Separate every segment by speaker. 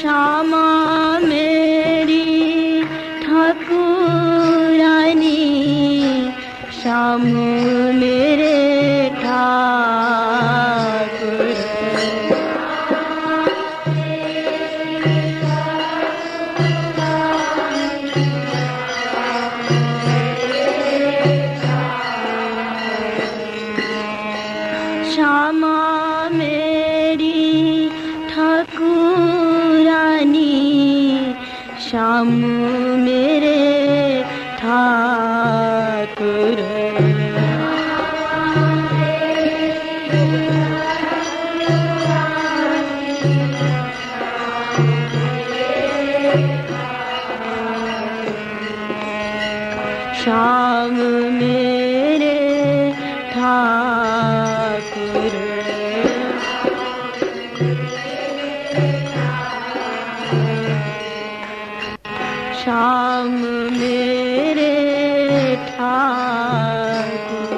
Speaker 1: श्यामा मेरी ठाकुरानी, श्याम मेरे ठाकुर। श्यामा मेरी ठाकुरानी, श्याम मेरे ठाकुर। श्याम मेरे ठाकुर। श्याम मेरे ठाकुर।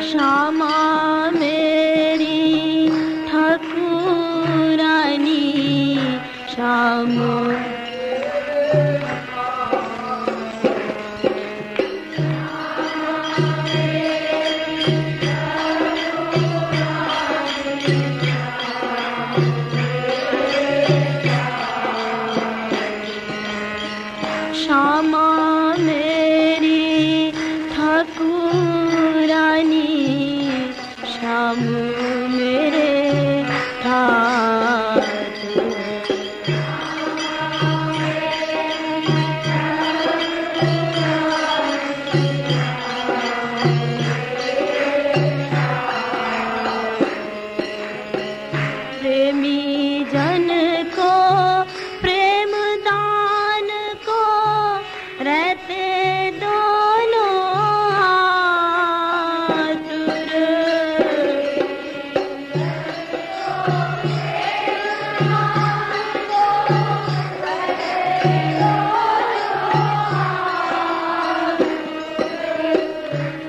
Speaker 1: श्यामा मेरी ठाकुरानी, श्याम श्यामा मेरी ठाकुरानी, श्याम मेरे ठाकुर। प्रेमी जन को प्रेम दान को, रहते दोनों आतुर।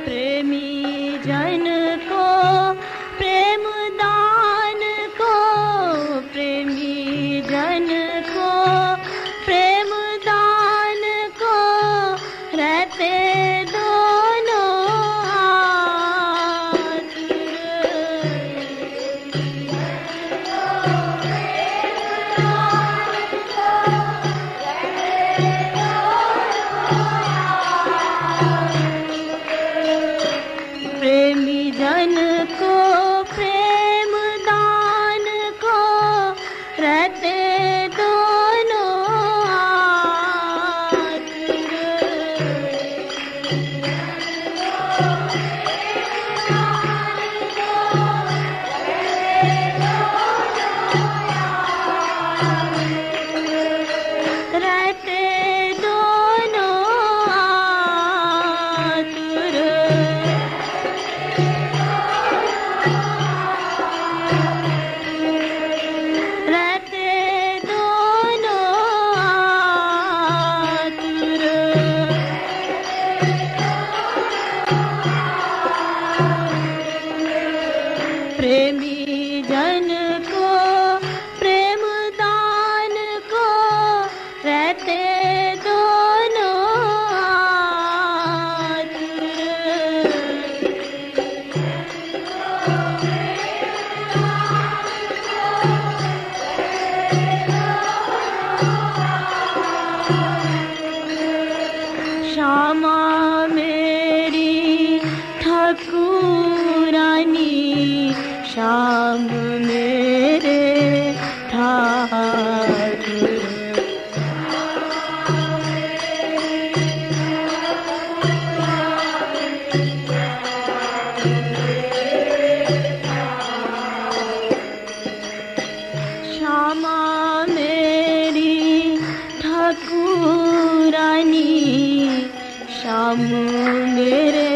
Speaker 1: प्रेमी जन को प्रेम दान को, प्रेमी जन को प्रेम दान को, रहते दोनों प्रेमी जन को प्रेम दान को, रहते दोनों रहते दोनों आतुर। रहते दोनों आतुर। प्रेमी जन को प्रेम दान को, रहते दोनों आतुर। श्यामा मेरी ठाकुरानी, श्याम मेरे ठाकुर। श्यामा मेरी ठाकुरानी, श्याम मेरे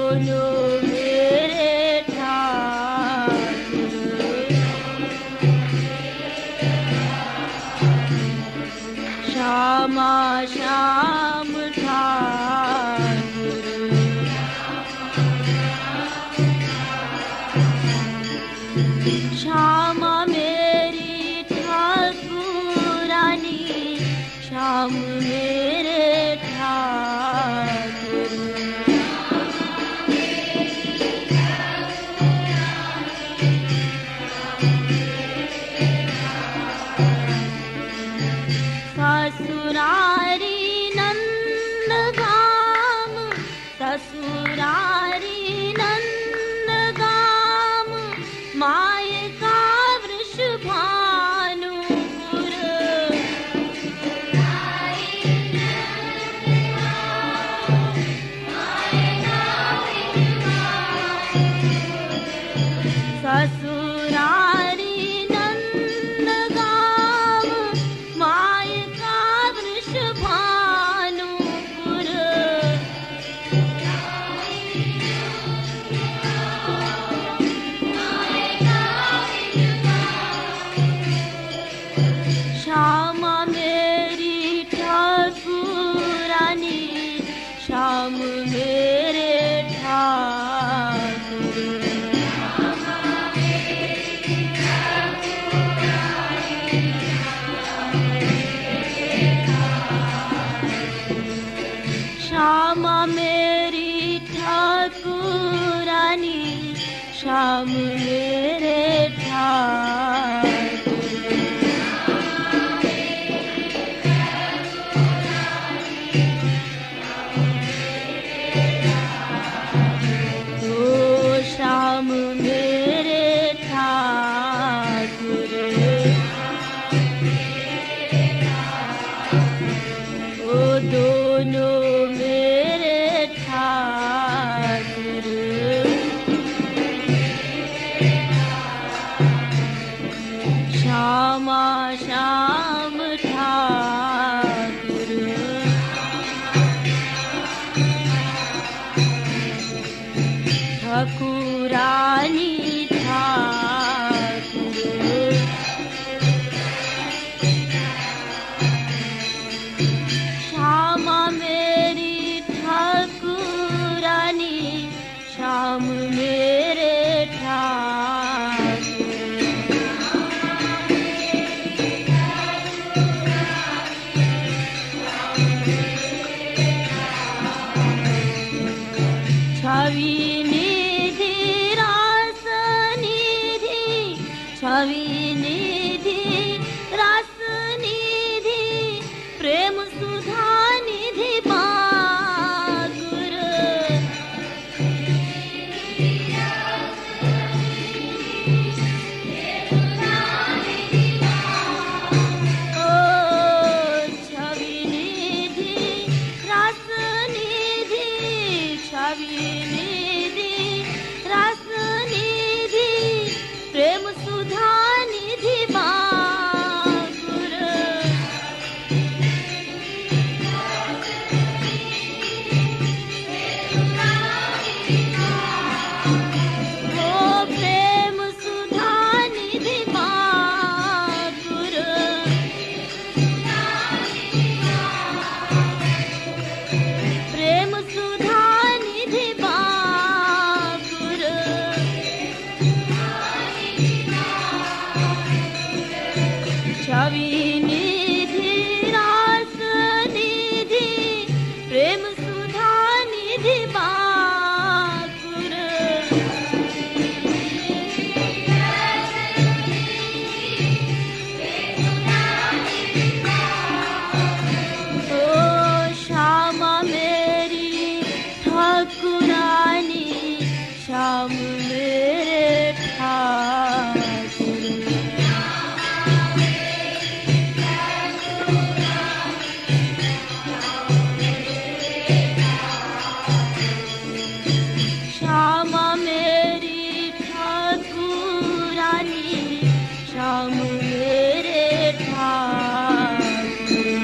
Speaker 1: दोनों मेरे ठाकुर, श्यामा श्याम ठाकुर, श्यामा मेरी ठाकुरानी, श्याम मेरे ठाकुर, ससुरारी नंदगाम, ससुरारी नंदगाम, मायका वृषभानुपुर, ससुरारी नंदगाम, मायका वृषभानुपुर, श्यामा मेरी ठाकुरानी, श्याम मेरे ठाकुर, श्यामा मेरी ठाकुरानी, श्याम मेरे ठाकुर, ओ श्याम मेरे ठाकुर, ओ दोनों मेरे ठाकुर, श्यामा श्याम ठाकुर, ठाकुरानी ठाकुर, श्यामा मेरी ठाकुरानी, श्याम मेरे ठाकुर, छवि निधि रास निधि, छवि निधि रास निधि, प्रेम सुधा निधि बागुर, ओ छवि निधि रास निधि, छवि निधि रास निधि, प्रेम सुधा निधि बागुर, ओ प्रेम सुधा निधि बागुर, प्रेम सुधा निधि बागुर, छवि निधि रास निधि, प्रेम सुधा निधि बागुर, ओ श्यामा मेरी ठाकुरानी, श्याम मेरे ठाकुर, श्यामा मेरी ठाकुरानी, श्याम मेरे ठाकुर,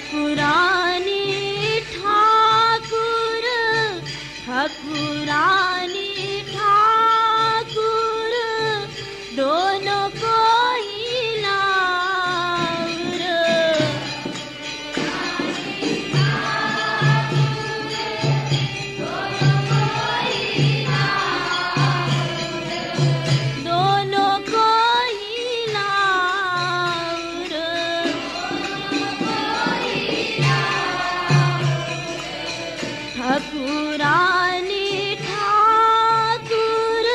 Speaker 1: ठाकुरानी ठाकुर ठाकुरानी ठाकुर दोनों को ही लाउर दोनों को ही लाउर ठाकुरानी ठाकुर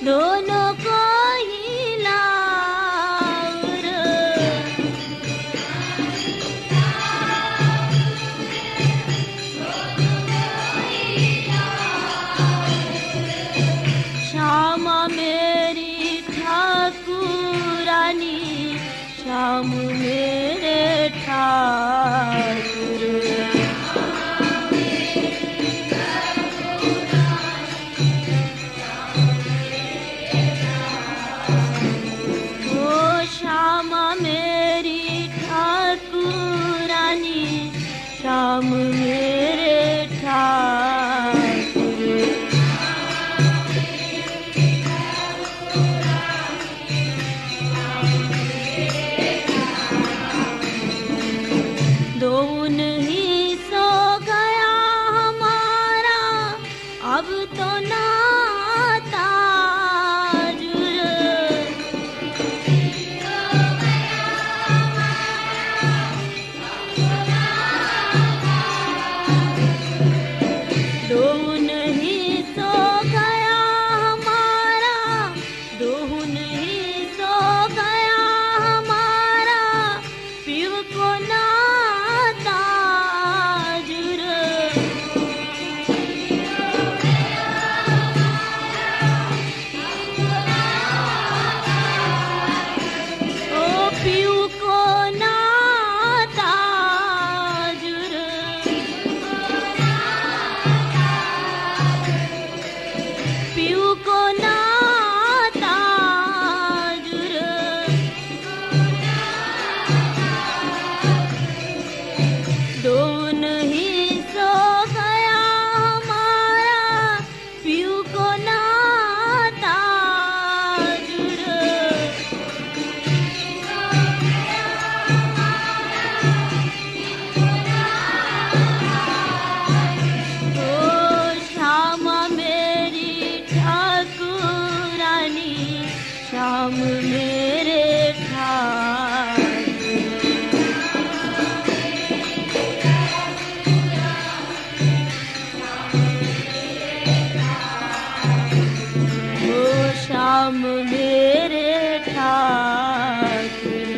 Speaker 1: दोनों को ही लाउर श्यामा मेरी ठाकुरानी श्याम मेरे ठाकुर श्यामा मेरी ठाकुरानी श्याम मेरे ठाकुर दोन ही सो गया हमारा अब तो नाता दोन ही सो गया हमारा दोन ही सो गया हमारा पीव को नाता जुर ओ पीव को नाता जुर पीऊ को नाता जुर दोन ही सो गया हमारा पीऊ को नाता जुर ओ श्यामा मेरी ठाकुरानी श्याम मेरे ठाकुर ओ श्याम मेरे ठाकुर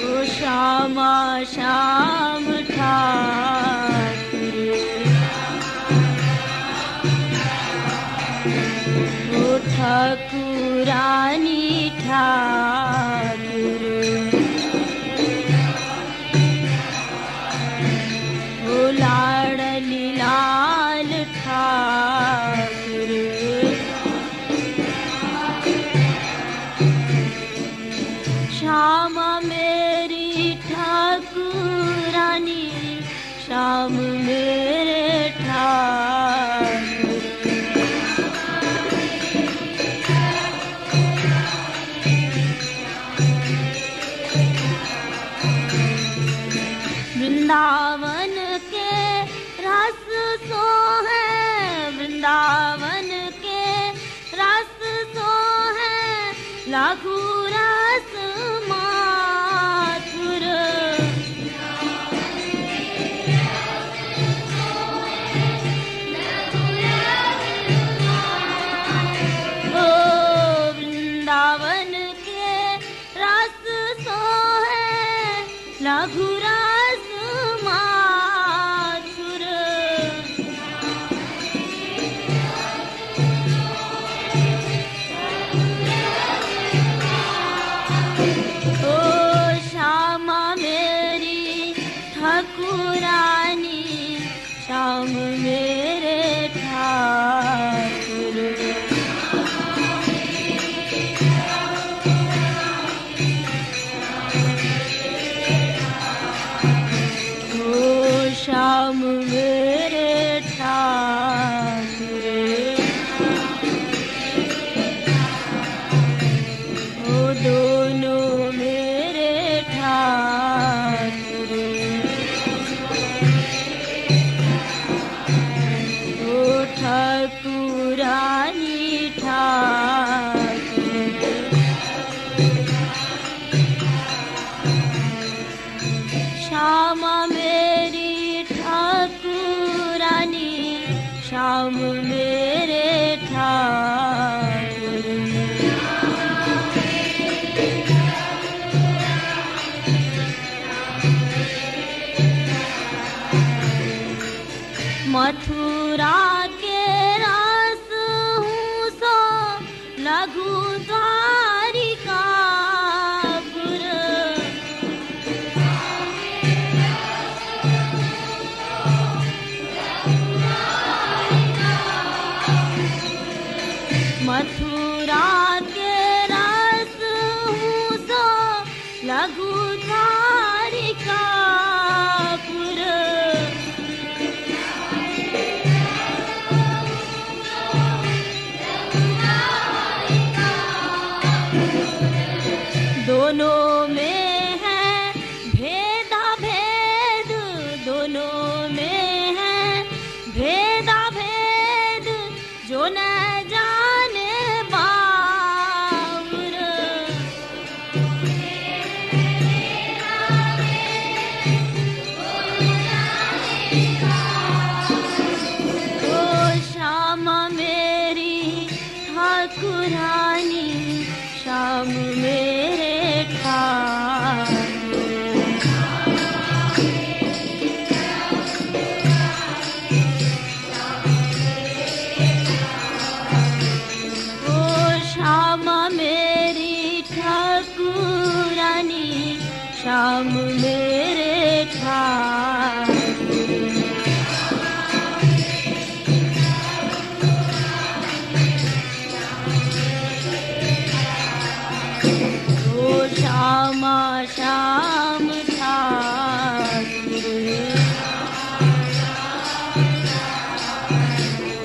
Speaker 1: ओ श्यामा श्याम ठाकुर ओ ठाकुरानी ठाकुर ओ लाडली लाल ठाकुर श्यामा मेरी ठाकुरानी श्याम मेरे ठाकुर ठाकुरानी ठाकुर। श्यामा मेरी ठाकुरानी, श्याम मेरे ठाकुर। मथुरा के रस हूँ सो लघु द्वारिकापुर। मथुरा के रस हूँ सो लघु द्वारिकापुर। दोनों में है भेदा भेद, दोनों में है भेदा भेद, जो न जाने बाउर। ओ श्यामा मेरी ठाकुरानी, श्याम मेरे ओ श्यामा मेरी ठाकुरानी, श्याम मेरे ठाकुर। श्यामा श्याम ठाकुर,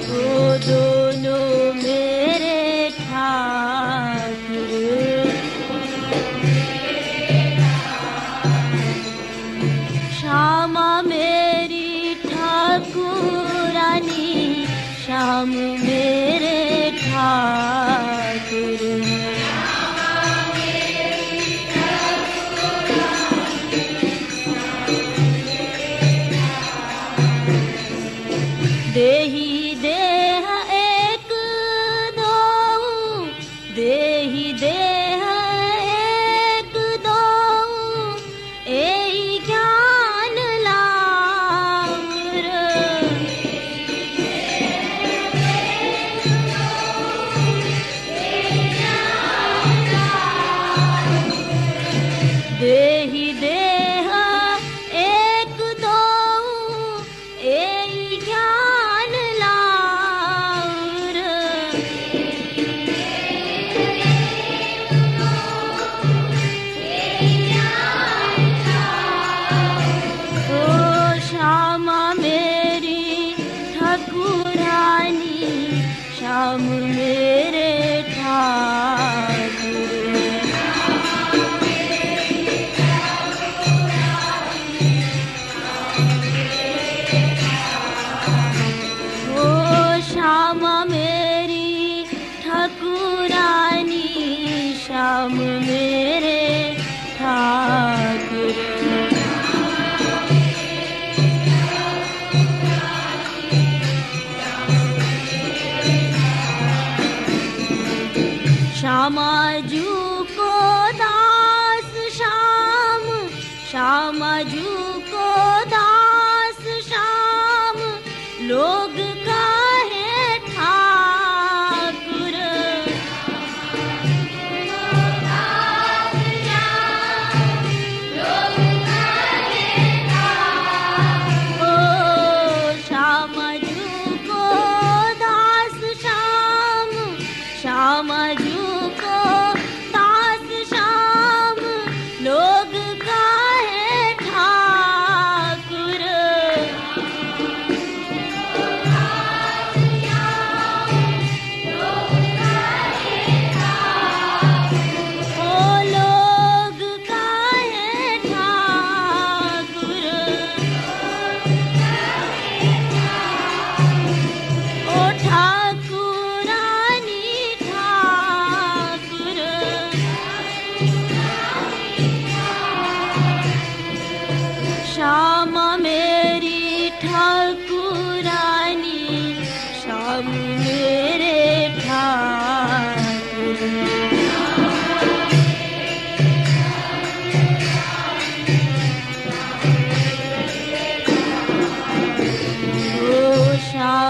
Speaker 1: ओ दोनों मेरे ठाकुर। श्यामा मेरी ठाकुरानी, श्याम मेरे ठाकुर। देही देह एक दो, देही देह एक दो, एई ज्ञान लाउर। देही देह एक दो, एई ज्ञान लाउर। ओ श्यामा मेरी ठाकुरानी, श्याम मेरे ठाकुर। श्यामा मेरी ठाकुरानी, श्याम मेरे ठाकुर। श्यामा जू को दास श्याम, श्यामा जू को दास श्याम, लोग काहे ठाकुर। ओ श्यामा जू को दास श्याम, श्यामा जू को दास श्याम, लोग काहे ठाकुर।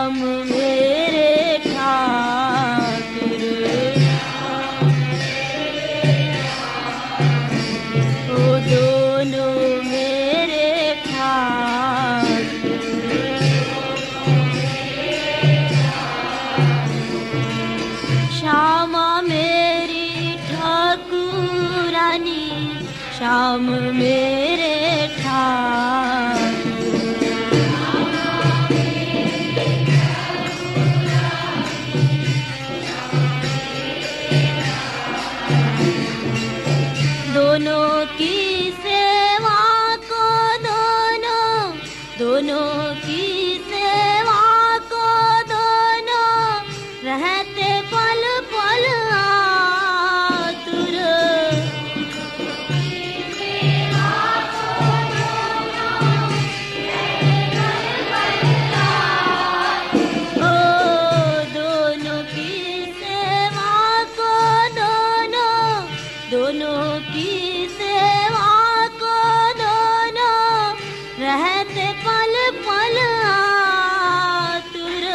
Speaker 1: श्याम मेरे ठाकुर, ओ दोनों मेरे ठाकुर। श्यामा मेरी ठाकुरानी, श्याम मेरे ठाकुर। दोनों की सेवा को दोनों की सेवा को दोनों रहते पल पल आतुर। ओ दोनों की सेवा को दोनों की सेवा को दोनों रहते पल पल आतुर।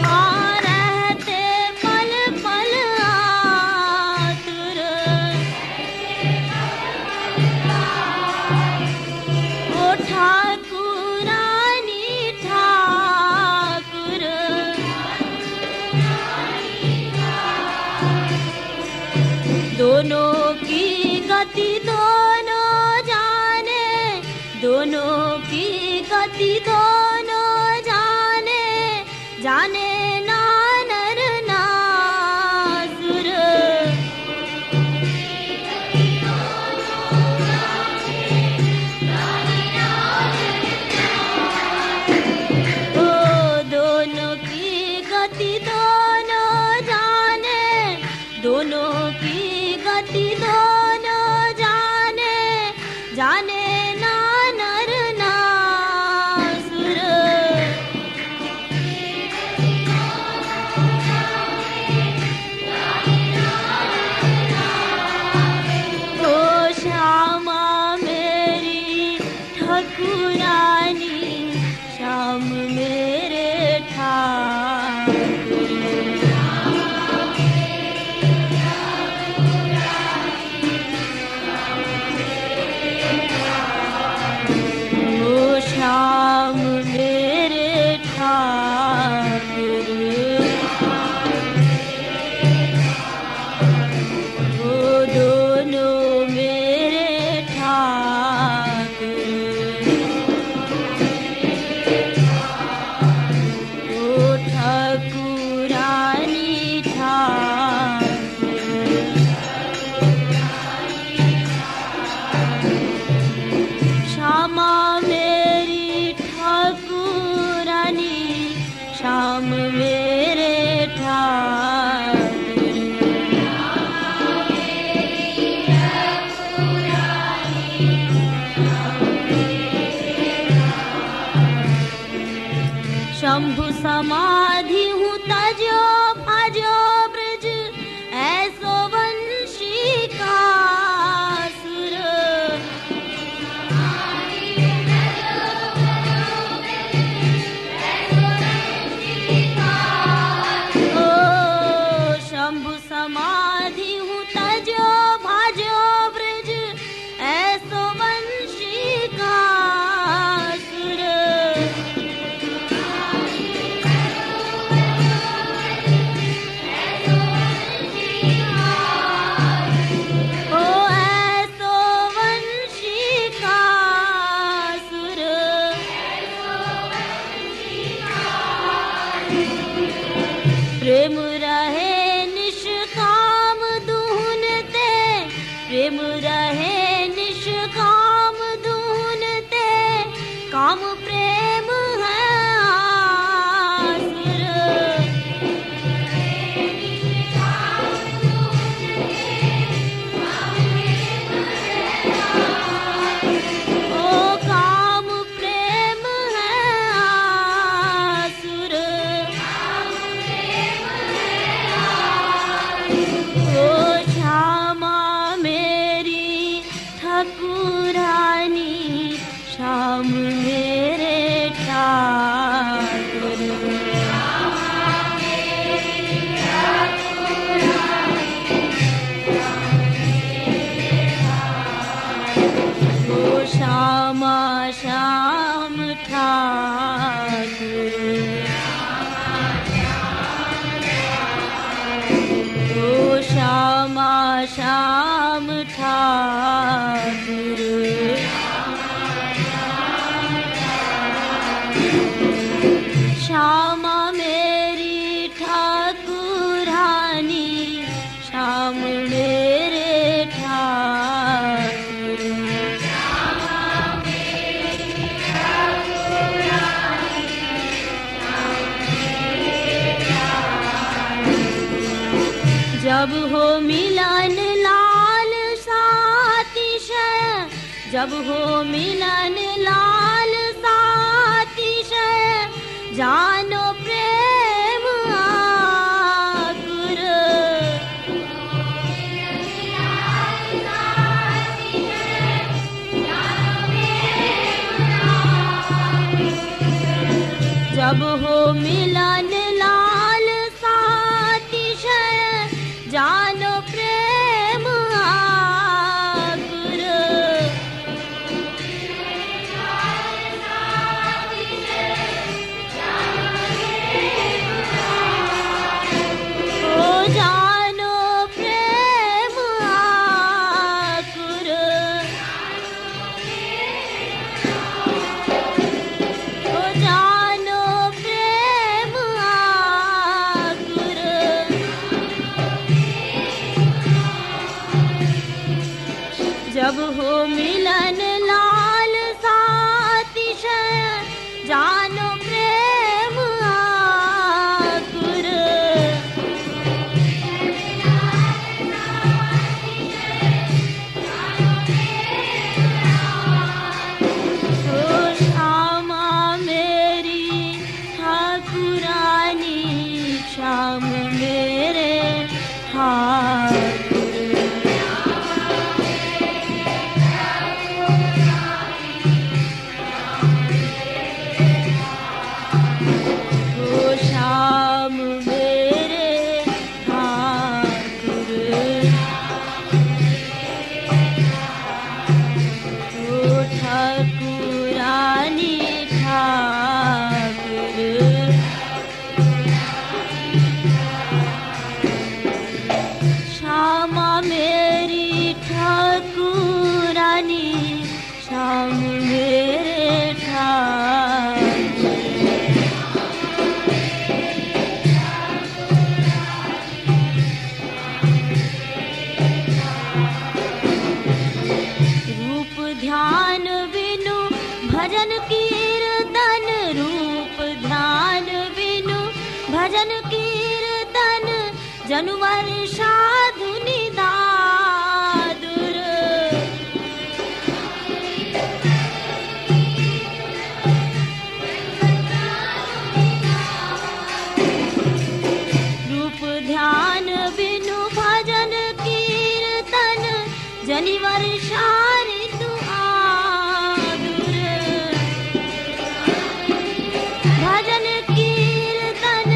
Speaker 1: हाँ रहते पल पल आतुर। ओ ठाकुरानी ठाकुर, दोनों की गति दोनों जाने, दोनों की गति दोनों जाने, जाने ना नर ना असुर। ओ दोनों की गति दोनों जाने, दोनों की गति दोनों जाने, जाने ना नर ना असुर। ओ श्यामा मेरी ठाकुरानी, श्याम मेरे ठाकुर। ओ श्याम मेरे ठाकुर, ओ दोनों मेरे ठाकुर। ओ ठाकुरानी ठाकुर, श्यामा मेरी ठाकुरानी, श्याम मेरे ठाकुर। शंभु समाधि हूँ तजो भजो ब्रज, ऐसो वंशी का सुर। ओ शंभु समाधि हूँ तजो भजो ब्रज, ऐसो वंशी का सुर। ओ ऐसो वंशी का सुर। प्रेम रहे निष्काम धूनते, प्रेम रहे निष्काम धूनते, काम प्रेम है आसुर। ओ काम प्रेम है आसुर। ओ श्यामा में श्याम ठाकुर, ओ श्यामा श्याम ठाकुर, श्यामा मेरी ठाकुरानी, श्याम मेरे ठाकुर, जब हो मिलन लाल सातिशय, जब हो मिलन लाल सातिशय, जानो प्रेम आकुर, जब हो मिलन लाल सातिशय, जानो प्रेम आकुर, ओ जानो प्रेम आकुर, ओ जानो प्रेम आकुर, जब हो मिलन लाल सातिशय, जानो प्रेम आकुर, ओ श्यामा मेरी ठाकुरानी, श्याम मेरे ठाकुर, ओ श्याम मेरे ठाकुर, ओ ठाकुरानी ठाकुर, श्यामा मेरी ठाकुरानी, श्याम मेरे ठाकुर, रूप ध्यान बिनु भजन कीर्तन, रूप ध्यान बिनु भजन कीर्तन, जनु वर्षा धुनि दादुर, रूप ध्यान बिनु भजन कीर्तन, जनि वर्षा ऋतु आदुर, भजन कीर्तन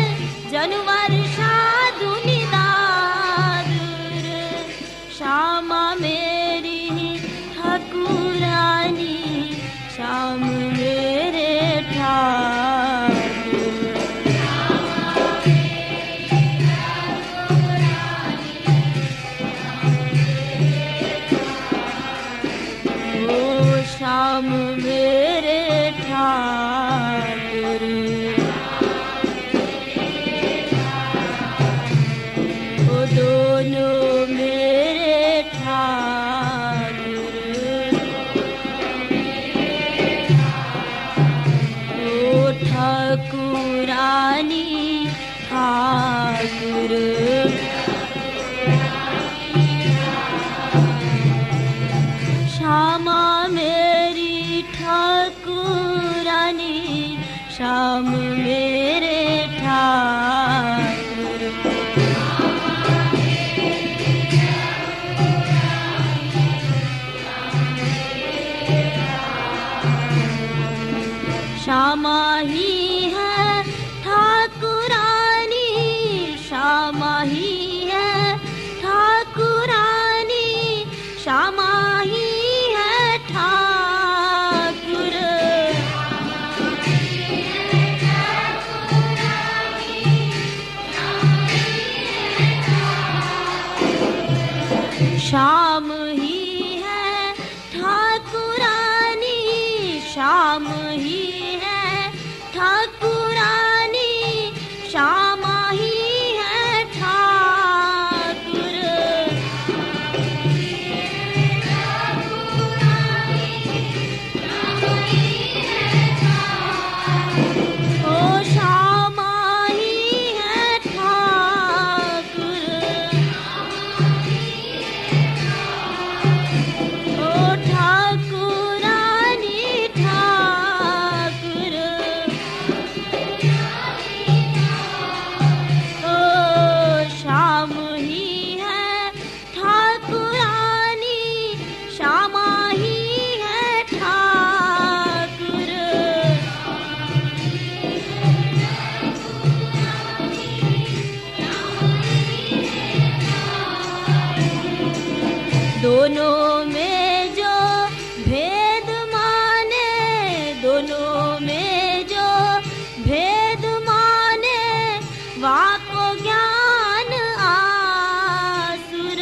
Speaker 1: जनु वर्षा धुनि दादुर, श्यामा मेरी ठाकुरानी, श्याम मेरे ठाकुर, ओ श्याम मेरे ठाकुर, ओ दोनों मेरे ठाकुर, ओ ठाकुरानी ठाकुर, श्यामा मेरी ठाकुरानी, श्याम मेरे ठाकुर, श्यामा ही है ठाकुरानी, श्यामा ही है ठाकुरानी, श्यामा ही है ठाकुर, दोनों में जो भेद माने, दोनों में जो भेद माने, वाको ज्ञान आसुर।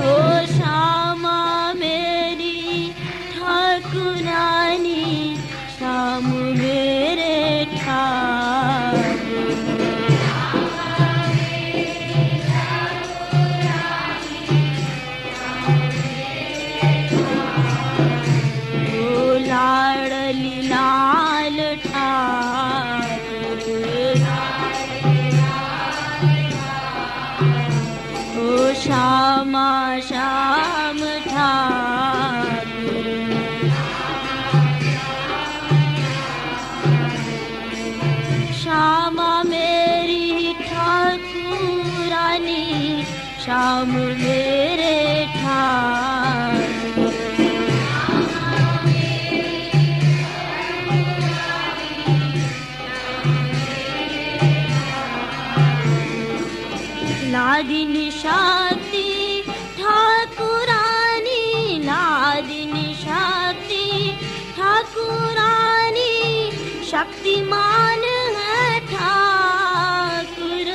Speaker 1: ओ श्यामा मेरी ठाकुरानी, श्याम मेरे ठाकुर। ओ लाडली लाल ठाकुर, ओ श्यामा श्याम ठाकुर। श्यामा मेरी ठाकुरानी, श्याम मेरे ठाकुर। लादिनी शक्ति ठाकुरानी, लादिनी शक्ति ठाकुरानी, शक्तिमान है ठाकुर।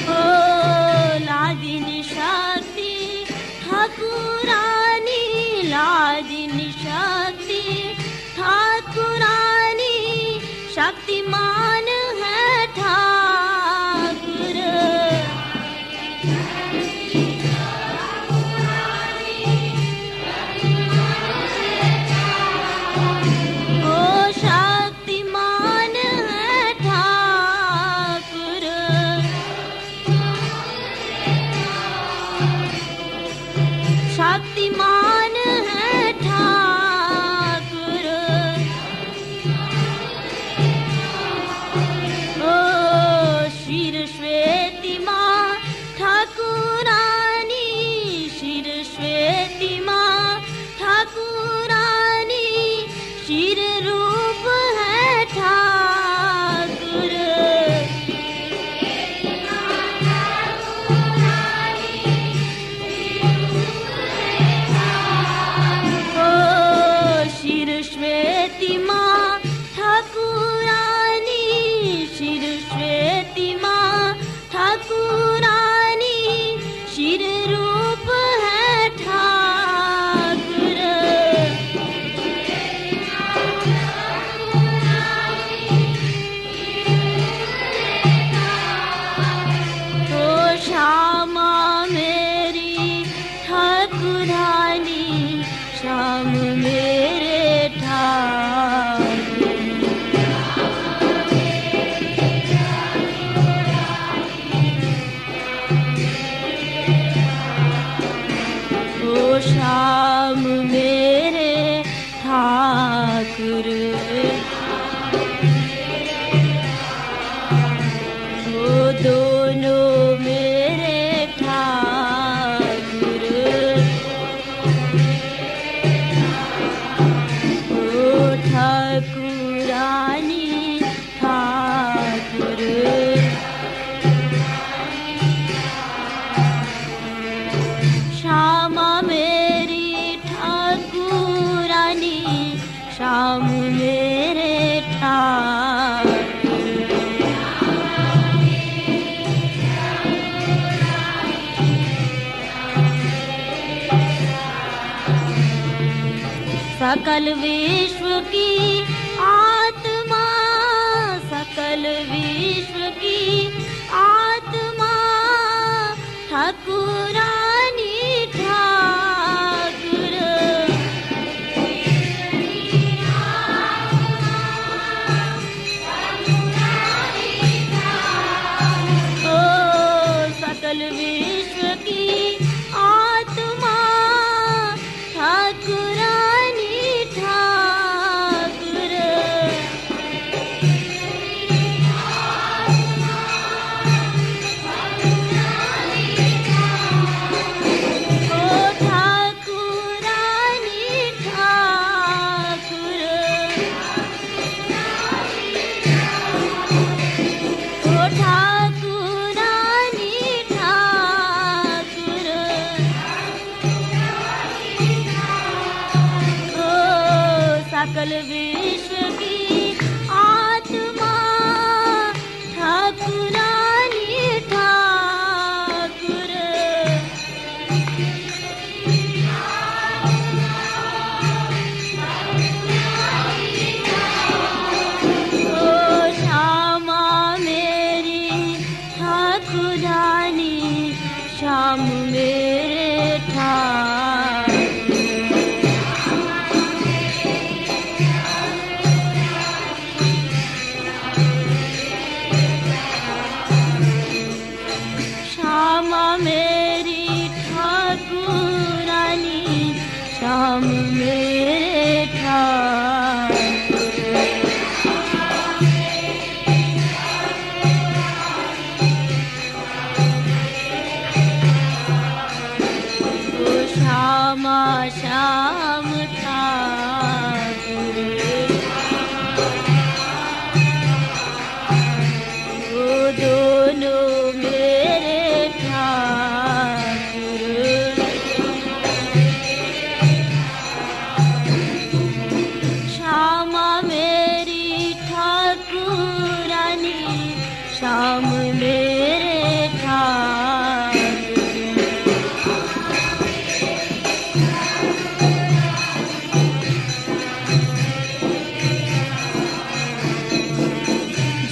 Speaker 1: ओ लादिनी शक्ति ठाकुरानी, लादिनी शक्ति ठाकुरानी, शक्तिमान है ठाकुर। ओ शक्तिमान है ठाकुर। शक्तिमान है ठाकुर। ओ शिर श्वेति माँ ठाकुरानी, शिर श्वेति माँ ठाकुरानी, शिर रूप है ठाकुर। ओ शिर श्वेति माँ ठाकुरानी, शिर श्वेति माँ ठाकुरानी, शिर रूप है ठाकुर। ओ श्यामा मेरी ठाकुरानी, श्याम मेरे ठाकुर। ओ श्याम मेरे ठाकुर। ओ दोनों मेरे ठाकुर। ओ ठाकुरानी ठाकुर। श्यामा मेरी ठाकुरानी, श्याम मेरे ठाकुर। सकल विश्व की आत्मा, सकल विश्व की आत्मा, ठाकुरानी ठाकुर। ओ सकल विश्व की आत्मा, ठाकुरानी ठाकुर। सकल विश्व की आत्मा ठाकुरानी ठाकुर। ओ श्यामा मेरी ठाकुरानी, श्याम मेरे ठाकुर। श्यामा मेरी ठाकुरानी, श्याम मेरे ठाकुर। ओ श्यामा श्याम ठाकुर, ओ दोनों मेरे ठाकुर। श्यामा मेरी ठाकुरानी, श्याम मेरे ठाकुर।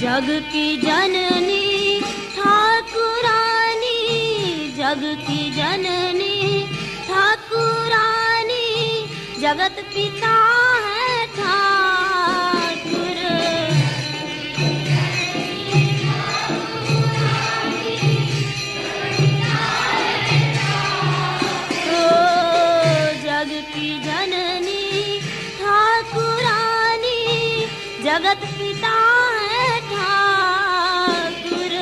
Speaker 1: जग की जननी ठाकुरानी, जग की जननी ठाकुरानी, जगत पिता है ठाकुर। ओ जग की जननी ठाकुरानी, जगत पिता है ठाकुर।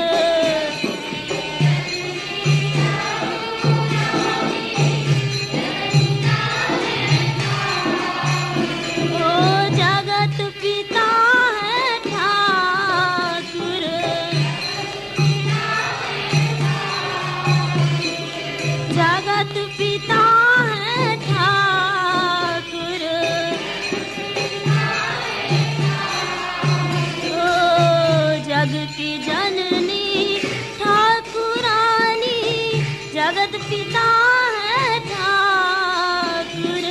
Speaker 1: ओ जगत पिता है ठाकुर। जगत पिता है ठाकुर। जग की जननी ठाकुरानी, जगत पिता है ठाकुर।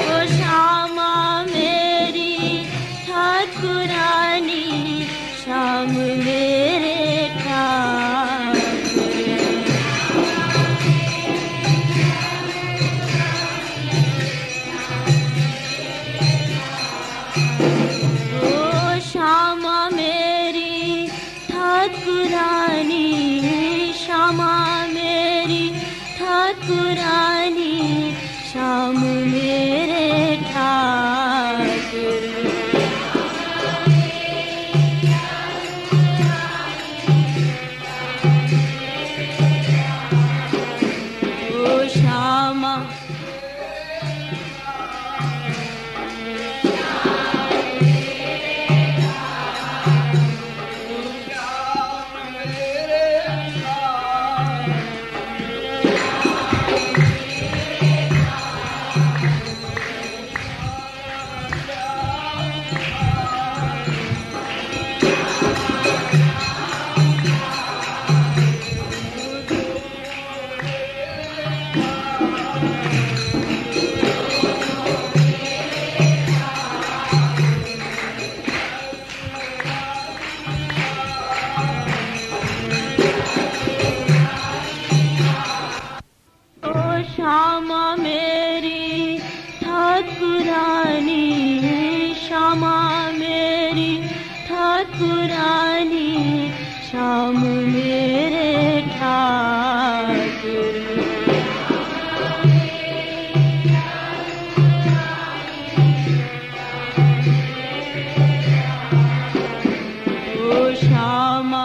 Speaker 1: ओ श्यामा मेरी ठाकुरानी, श्याम मेरे ठाकुर। श्यामा मेरी ठाकुरानी, श्यामा मेरी ठाकुरानी, श्याम मेरे ठाकुर। ओ श्यामा श्यामा मेरी ठाकुरानी, श्यामा मेरी ठाकुरानी, श्याम मेरे ठाकुर। ओ श्यामा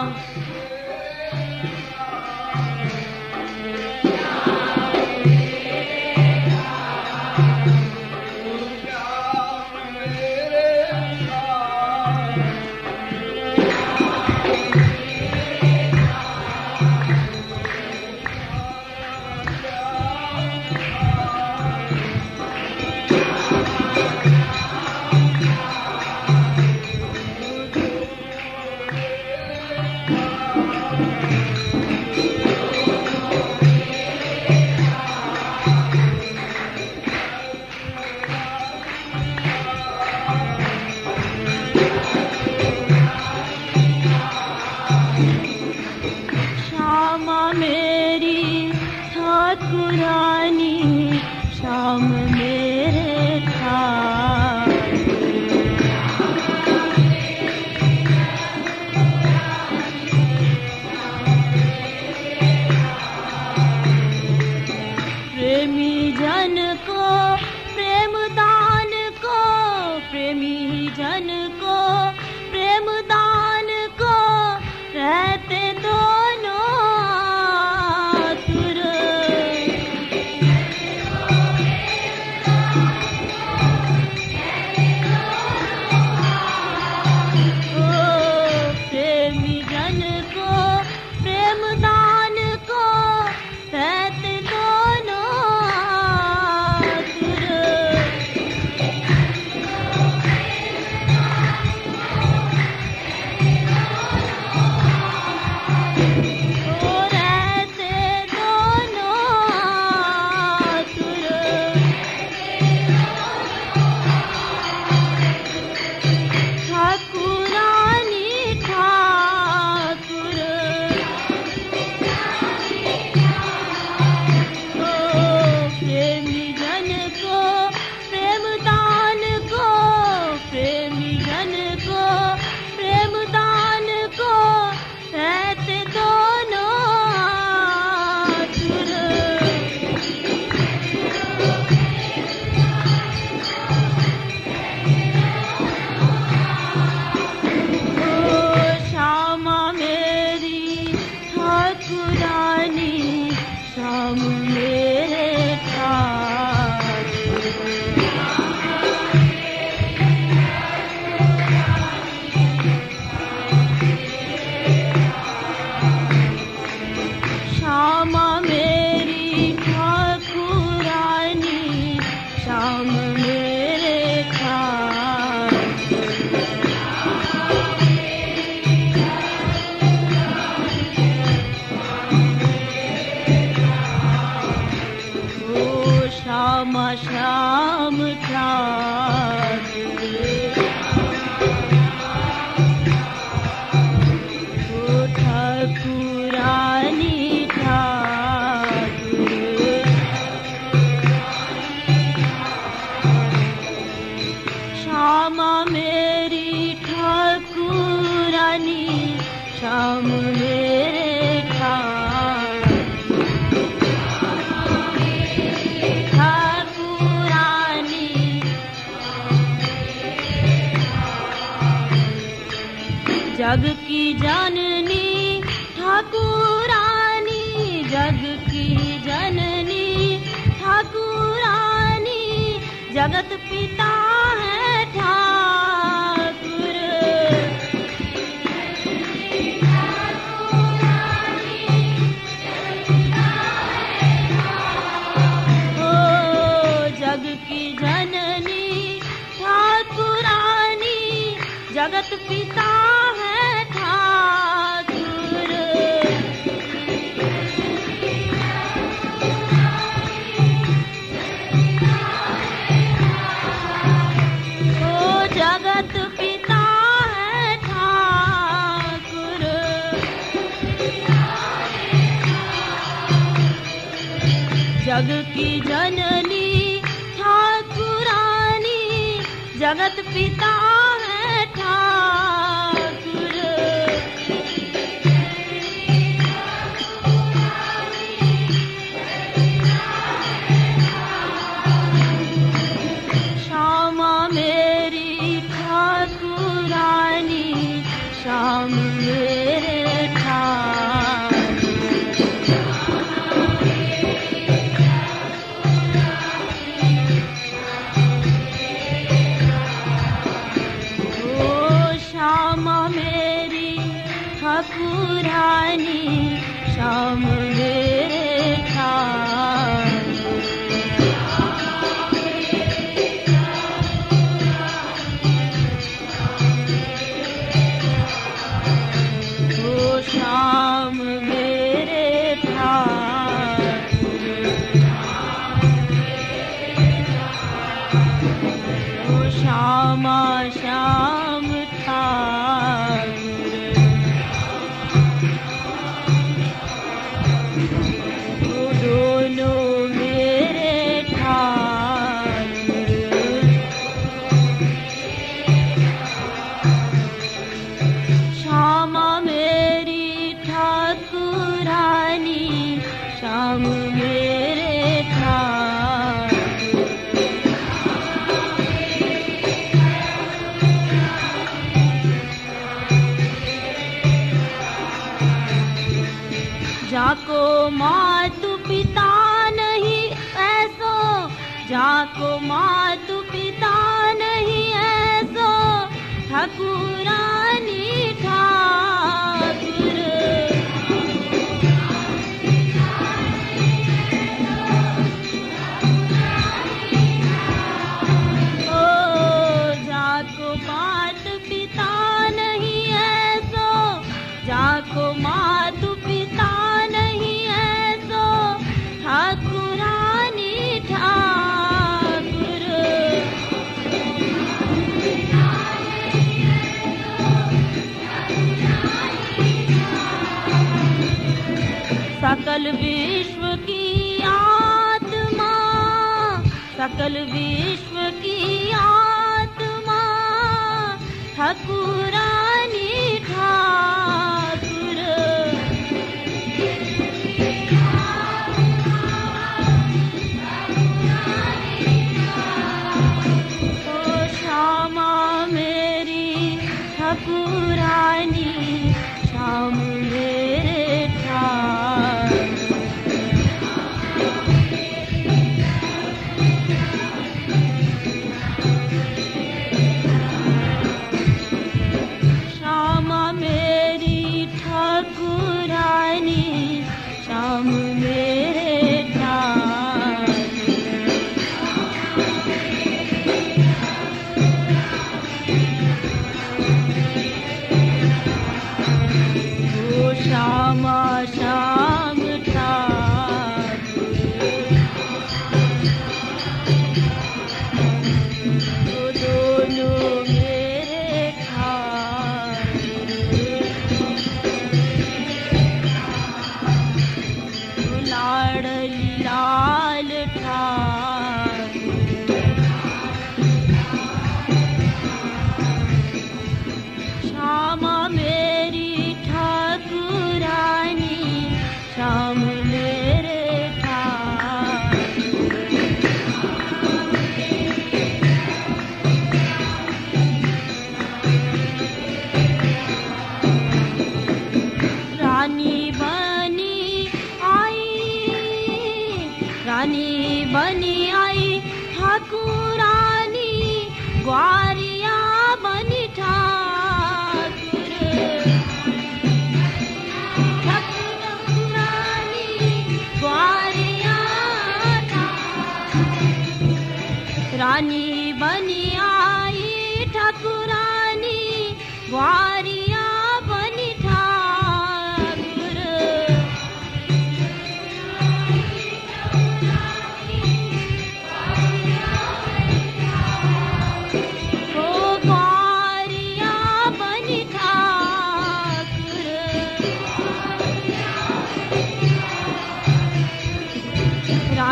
Speaker 1: जग की जननी ठाकुरानी, जग की जननी ठाकुरानी, जगत पिता है ठाकुर। ओ जग की जननी ठाकुरानी, जगत पिता है ठाकुर। ओ जगत पिता है ठाकुर। जग की जननी ठाकुरानी, जगत पिता है ठाकुर। श्यामा मेरी ठाकुरानी, श्याम मेरे ठाकुर। ओ श्यामा मेरी ठाकुरानी, श्याम मेरे ठाकुर। ओ श्याम मेरे ठाकुर। ओ श्यामा श्याम ठाकुर। ओ दोनों मेरे ठाकुर। श्यामा मेरी ठाकुरानी, श्याम मेरे ठाकुर। जाको मातु पिता नहीं ऐसो, जाको मातु पिता नहीं ऐसो, ठाकुरानी ठाकुर। ओ जाको मात पिता नहीं ऐसो, जाको मातु पिता नहीं ऐसो, ठाकुरानी ठाकुर। सकल विश्व की आत्मा, सकल विश्व की आत्मा, ठाकुरानी ठाकुर। ओ श्यामा मेरी ठाकुरानी, श्याम मेरे ठाकुर। श्यामा मेरी ठाकुरानी, श्याम मेरे ठाकुर। ओ श्यामा श्याम ठाकुर। ओ दोनों मेरे ठाकुर। ओ लाडली लाल ठाकुर। श्यामा मेरी ठाकुरानी,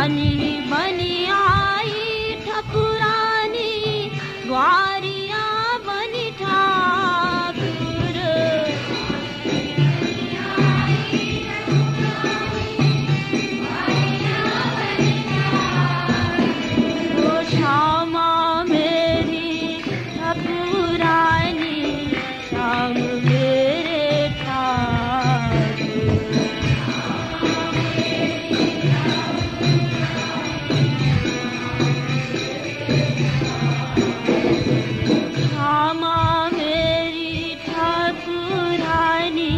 Speaker 1: रानी बनी आई ठकुरानी, ग्वारिया बनी ठाकुर। ओ श्यामा मेरी ठकुरानी, श्याम मेरे ठाकुर। श्यामा मेरी ठाकुरानी,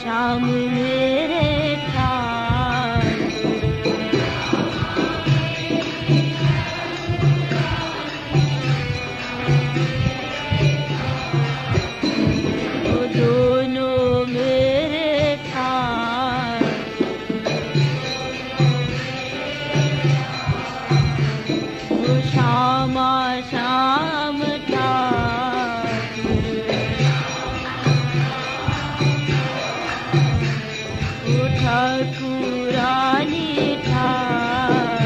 Speaker 1: श्याम मेरे ठाकुर। वो दोनों मेरे ठाकुर। वो श्यामा श्याम ठाकुर। वो ठाकुरानी ठाकुर।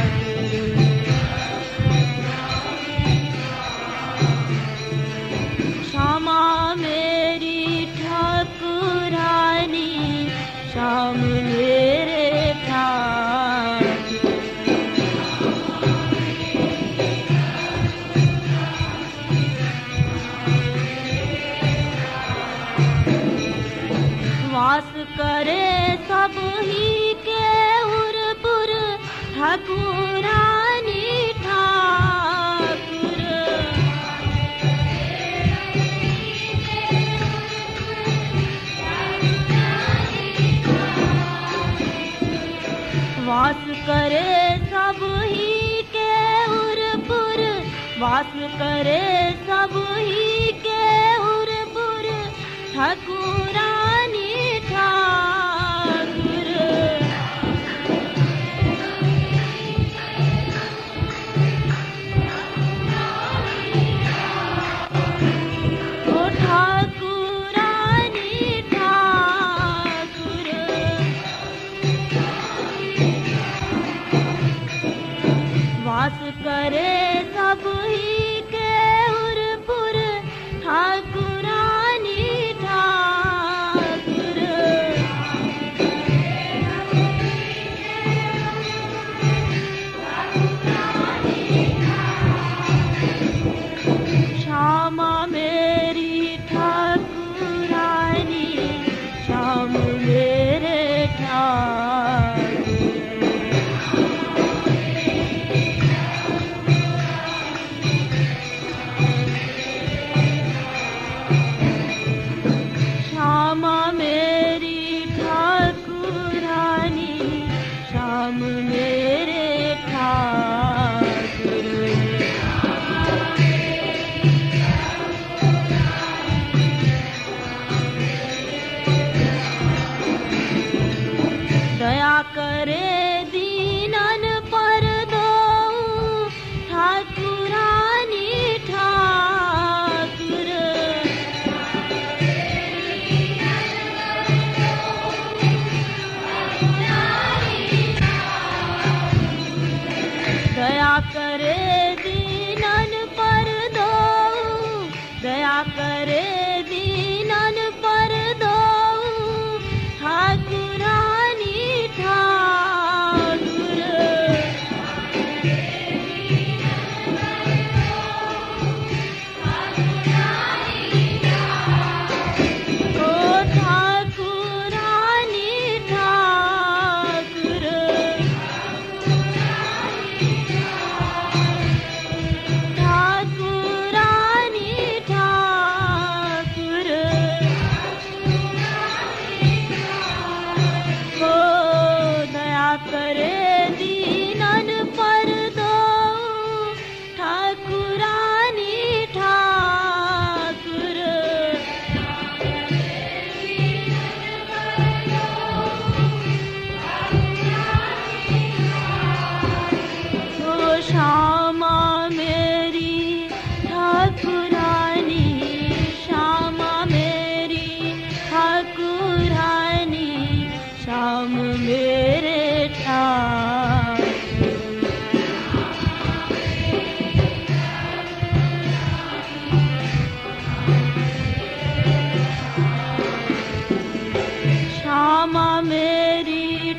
Speaker 1: श्यामा मेरी ठाकुरानी, श्याम मेरे ठाकुर। वास करे सब ही के उरपुर, ठाकुरानी ठाकुर। वास करे सब ही के उरपुर, वास करे सब ही के उरपुर, ठाकुरानी ठाकुर। ओ ठाकुरानी ठाकुर। वास करे सब ही के उरपुर, ठाकुरानी ठाकुर।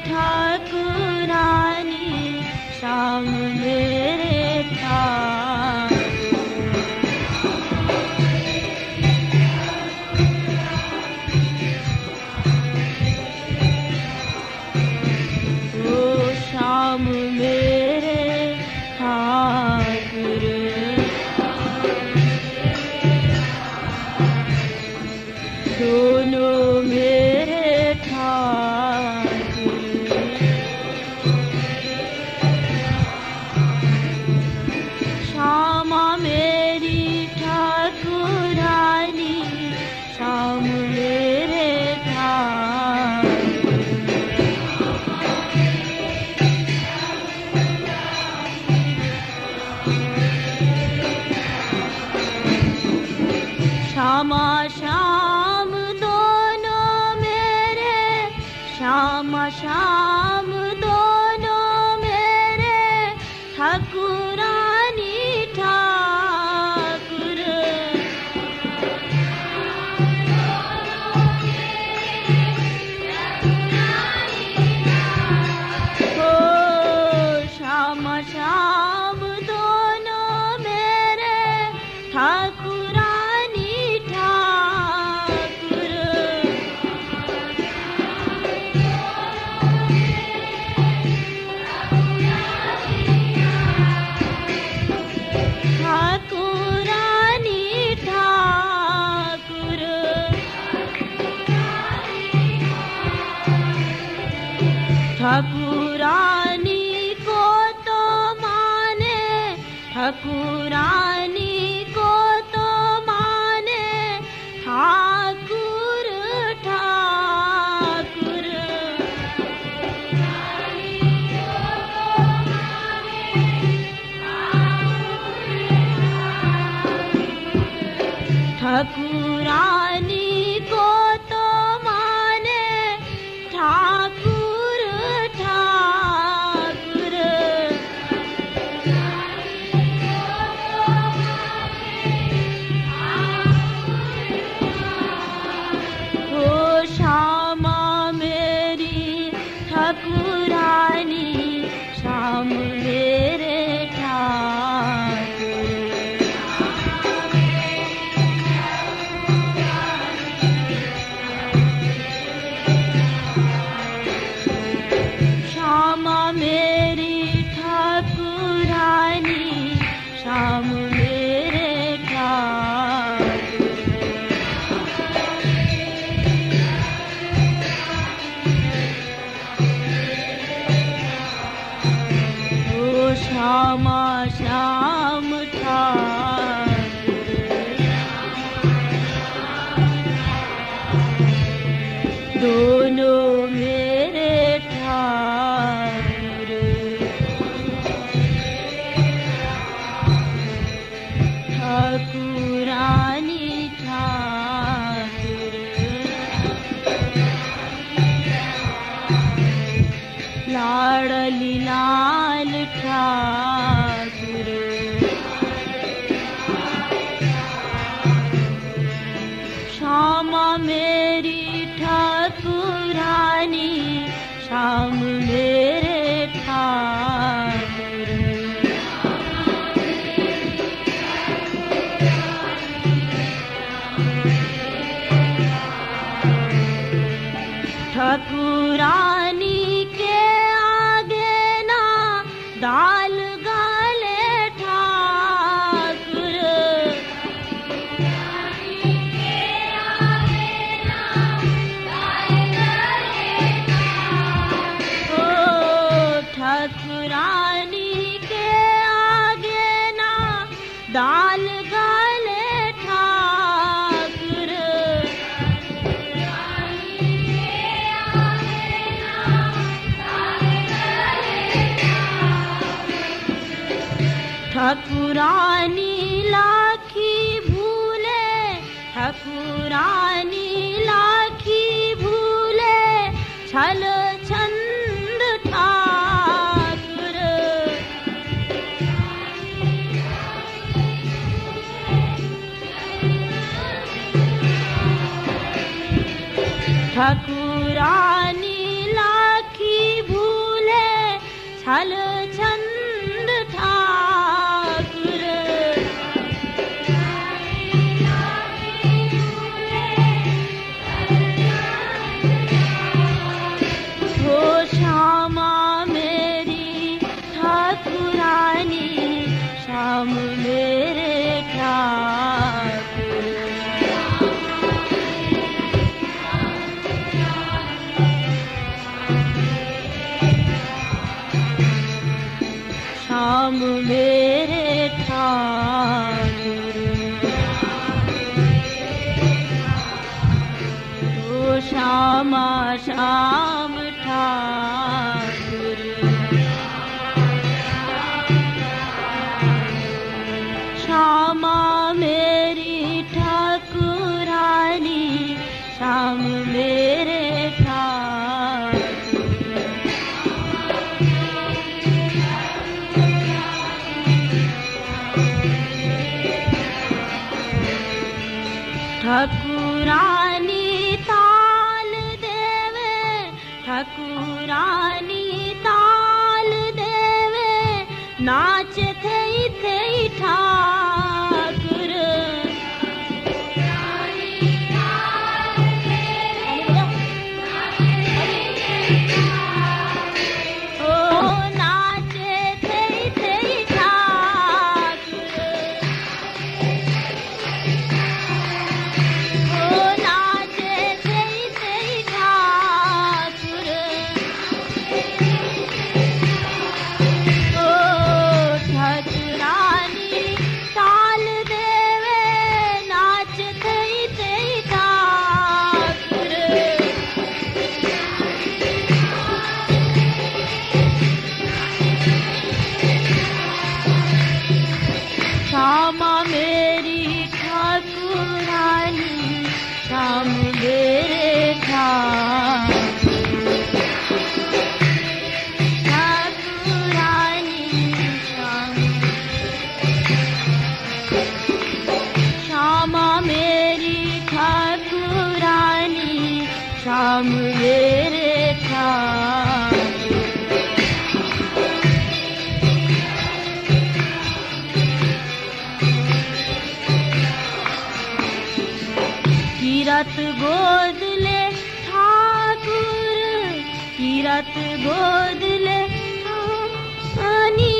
Speaker 1: ठाकुरानी श्याम मेरे ठाकुर। ओ श्याम मेरे ठाकुर, दोनों मेरे ठाकुर। श्यामा मेरी ठाकुरानी श्याम मेरे ठाकुर। श्यामा श्याम दोनों मेरे, श्यामा श्याम दोनों मेरे ठाकुरानी ठाकुर। ओ श्यामा श्याम दोनों मेरे ठाकुरानी ठाकुर। ठाकुरानी ठाकुर, ठाकुरानी को तो माने, ठाकुरानी को तो माने ठाकुर ठाकुर। ठाकुरानी को तो माने ठाकुर ठाकुर। ओ श्यामा मेरी ठाकुरानी श्याम मेरे ठाकुर। श्यामा मेरी ठाकुरानी श्याम मेरे ठाकुर। ओ श्यामा श्याम ठाकुर, दोनों मेरे ठाकुर। ठाकुरानी ठाकुर, लाडली लाल ठाकुर। श्यामा मेरी ठाकुरानी श्याम मेरे ठाकुर। ठाकुरानी के आगे ना दाल गाले ठाकुर। ओ ठाकुरानी के आगे ना दाल गाले ठाकुर। ठाकुरानी लाखी भूले, ठाकुरानी लाखी भूले छल छंद ठाकुर। ठाकुरानी लाखी छल छंद ठाकुर। हो श्यामा मेरी ठाकुरानी, श्याम मेरे ठाकुर। श्याम मेरे ठाकुर। ओ श्यामा श्याम ठाकुर। श्यामा मेरी ठाकुरानी, श्याम मेरे ठाकुर। ठाकुरानी ताल देवे, ठाकुरानी ताल देवे, नाच थई थई ठाकुर। ओ नाच थई थई ठाकुर। ओ नाच थई थई ठाकुर। ओ ठाकुरानी ताल देवे, नाच थई थई ठाकुर। श्यामा मेरी ठाकुरानी, श्याम मेरे ठाकुर। ठाकुरानी श्याम, श्यामा मेरी ठाकुरानी, श्याम मेरे ठाकुर। कीरत गोद ले ठाकुर, कीरत गोद ले ठाकुरानी,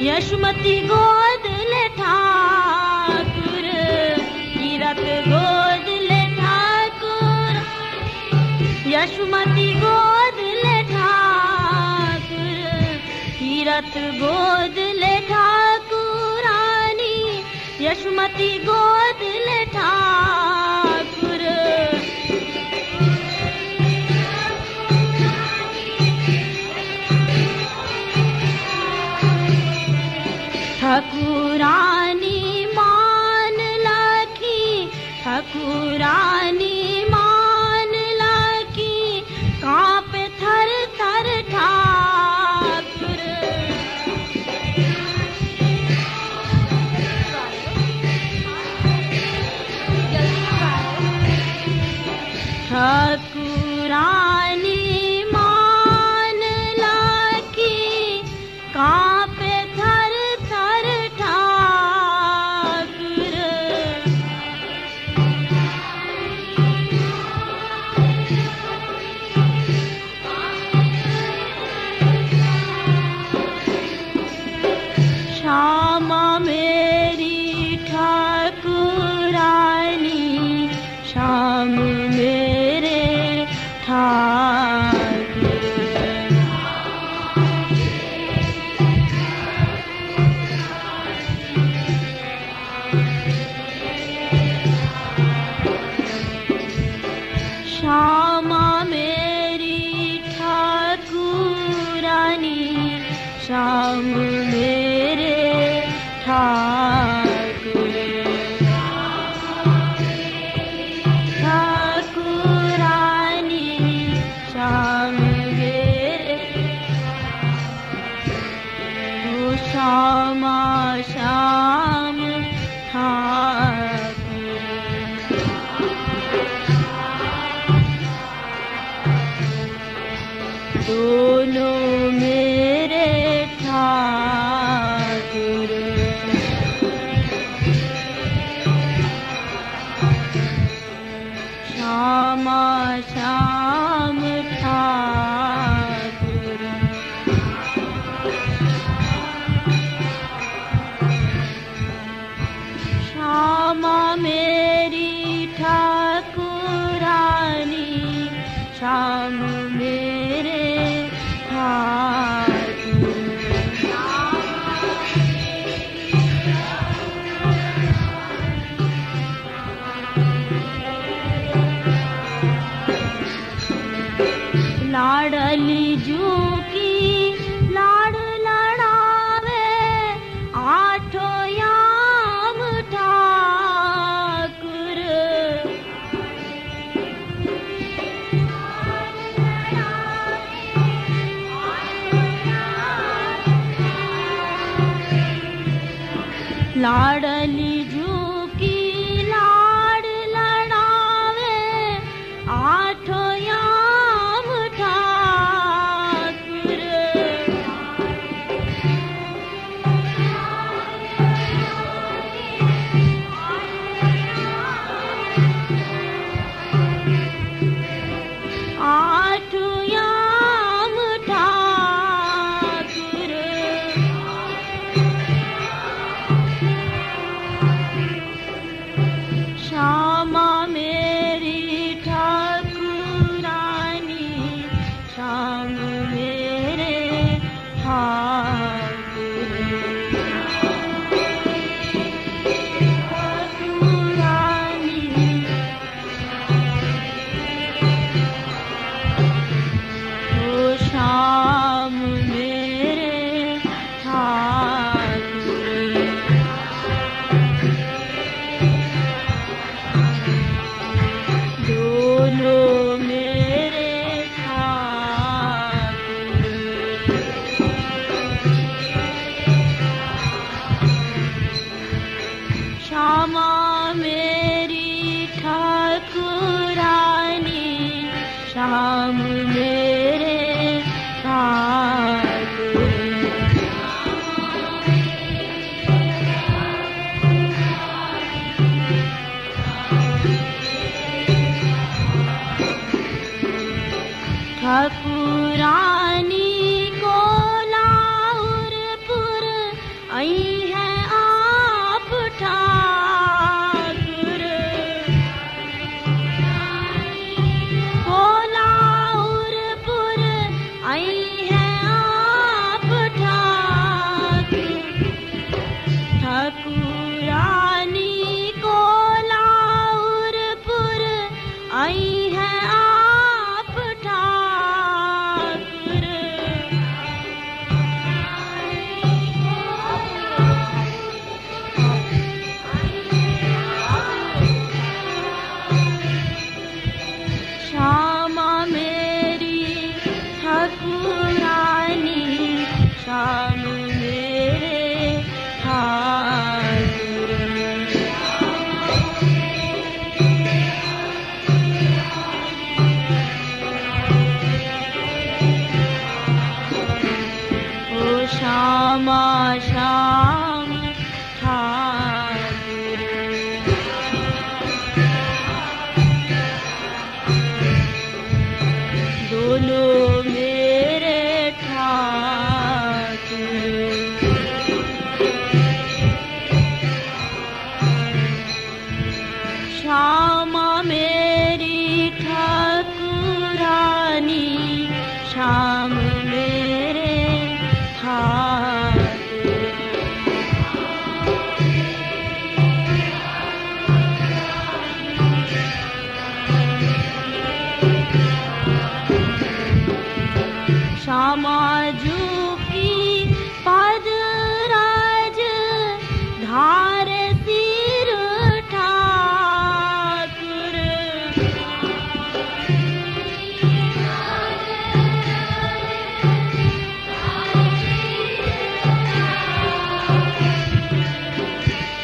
Speaker 1: यशमती गोद ले ठाकुर। कीरत गोद ले ठाकुर, यशमती गोद ले ठाकुर। कीरत गोद ले ठाकुरानी, यशमती गोद ले ठाकुर। ठाकुरानी मान लाखी, ठाकुरानी मान लाखी, कांपे थर थर ठाकुर। ठाकुरानी मान लाखी, कांपे थर थर ठाकुर। श्यामा मेरी ठाकुरानी, श्याम मेरे ठाकुर। श्यामा मेरी ठाकुरानी, श्याम मेरे ठाकुर। ठाकुरानी श्याम मेरे, ओ श्यामा श्याम ठाकुर। दोनों मेरे श्यामा श्याम ठाकुर। श्यामा मेरी ठाकुरानी, श्याम मेरे ठाकुर। लाडली जू की लाड लड़ावे, आठो याम ठाकुर। लाडली जू की लाड लड़ावे, आठो याम ठाकुर। आठो याम ठाकुर। श्यामा मेरी ठाकुरानी, श्याम मेरे ठाकुर। ठाकुरानी, ओ श्याम मेरे ठाकुर। दोनों मेरे ठाकुर। श्यामा मेरी ठाकुरानी, श्याम मेरे ठाकुर। ठाकुरानी को लाहुरपुर आई है आप ठाकुर। को लाहुरपुर आई है आप ठाकुर। ठाकुरानी को लाहुरपुर आई है आप ठाकुर। श्यामा मेरी ठाकुरानी, श्याम मेरे ठाकुर। ओ श्यामा श्याम ठाकुर। दोनों मेरे ठाकुर। श्यामा मेरी ठाकुरानी, श्याम मेरे ठाकुर। श्यामा जू की पदराज, धार सिर ठाकुर।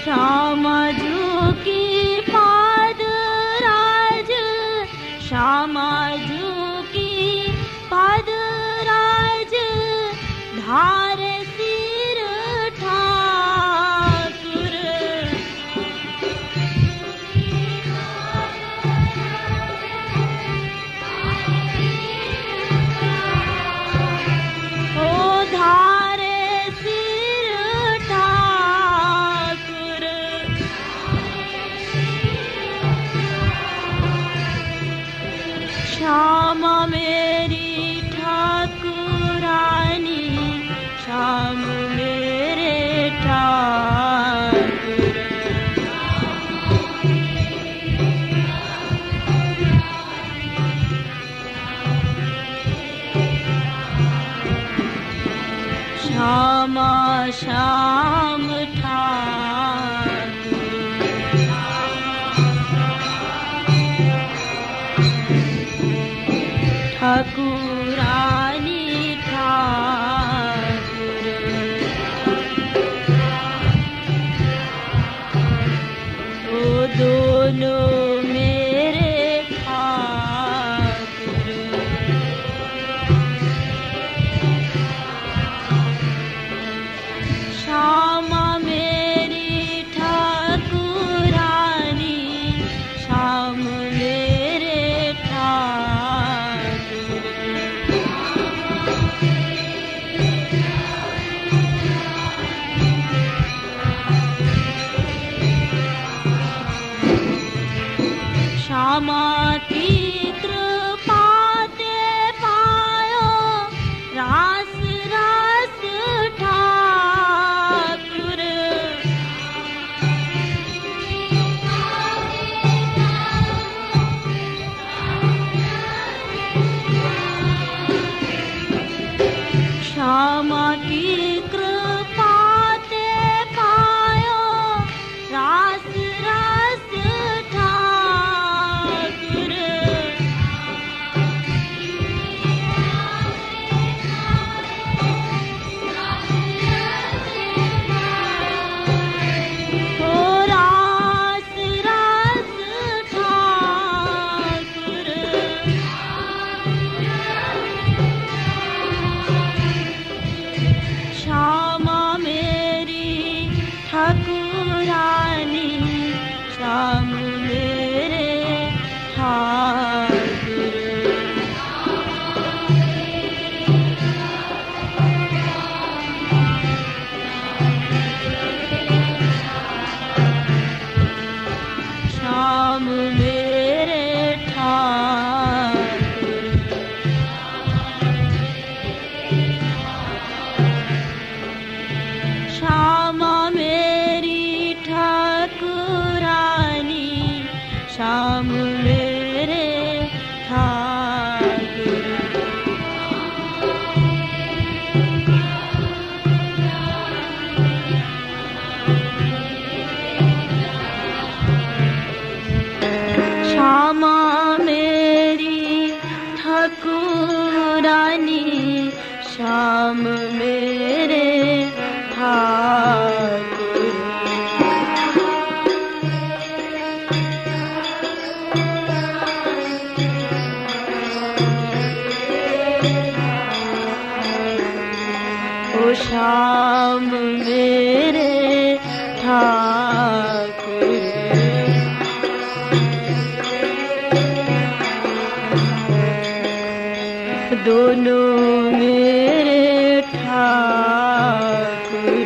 Speaker 1: श्यामा जू की पदराज, श्यामा जू की पदराज, धार सिर ठाकुर। श्यामा मेरी ठाकुरानी, श्याम मेरे ठाकुर। श्यामा श्याम ठाकुर, ठाकुरानी ठाकुर। ओ दोनों मेरे ठाकुर, श्यामा मेरी ठाकुरानी, श्याम मेरे ठाकुर। श्यामा की कृपा ते पायो रास रास ठाकुर। श्यामा की कृपा ते पायो रास रास ठाकुर। ओ रास रास ठाकुर, श्यामा मेरी ठाकुरानी, श्याम मेरे ठाकुर। श्याम मेरे ठाकुर, श्यामा मेरी ठाकुरानी, श्याम मेरे ठाकुर। श्यामा मेरी ठाकुरानी, श्याम मेरे ठाकुर। ओ श्याम मेरे ठाकुर, दोनों मेरे ठाकुर।